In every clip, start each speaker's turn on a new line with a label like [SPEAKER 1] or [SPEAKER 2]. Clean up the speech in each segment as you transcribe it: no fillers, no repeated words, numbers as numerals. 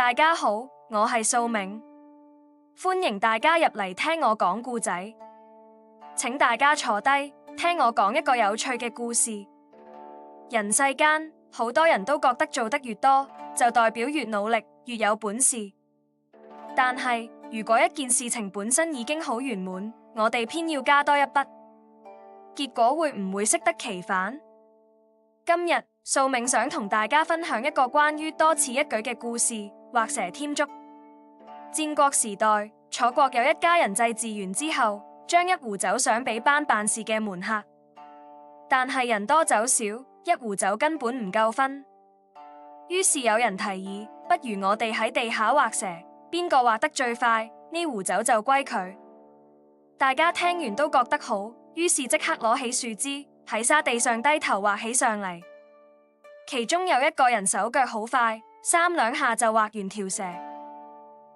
[SPEAKER 1] 大家好，我係素銘，歡迎大家入嚟聽我講故仔。請大家坐低，聽我講一個有趣嘅故事。人世間好多人都覺得做得越多，就代表越努力，越有本事。但係如果一件事情本身已經好圓滿，我哋偏要加多一筆，結果會唔會適得其反？今日素銘想同大家分享一個關於多此一舉嘅故事——畫蛇添足。戰國時代，楚國有一家人祭祀完之後，將一壺酒賞俾班辦事嘅門客，但係人多酒少，一壺酒根本唔夠分。於是有人提議，不如我哋喺地下畫蛇，邊個畫得最快，呢壺酒就歸佢。大家聽完都覺得好，於是即刻攞起樹枝喺沙地上低頭畫起上嚟。其中有一個人手腳好快，3-2下就畫完條蛇。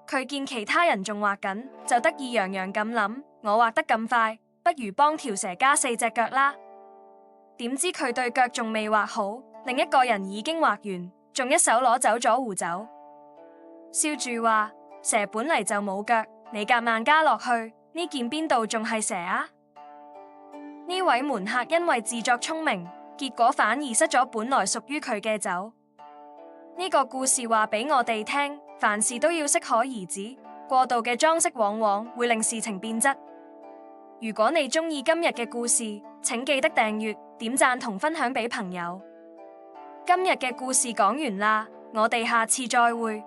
[SPEAKER 1] 佢見其他人仲畫緊，就得意洋洋咁諗：我畫得咁快，不如幫條蛇加4隻腳啦。點知佢對腳仲未畫好，另一個人已經畫完，仲一手攞走咗壺酒，笑住話：蛇本嚟就冇腳，你夾硬加落去，呢件邊度仲係蛇啊？呢位門客因為自作聰明，結果反而失咗本來屬於佢嘅酒。呢個故事話俾我哋聽，凡事都要適可而止，過度嘅裝飾往往會令事情變質。如果你中意今日嘅故事，請記得訂閱、點讚同分享俾朋友。今日嘅故事講完啦，我哋下次再會。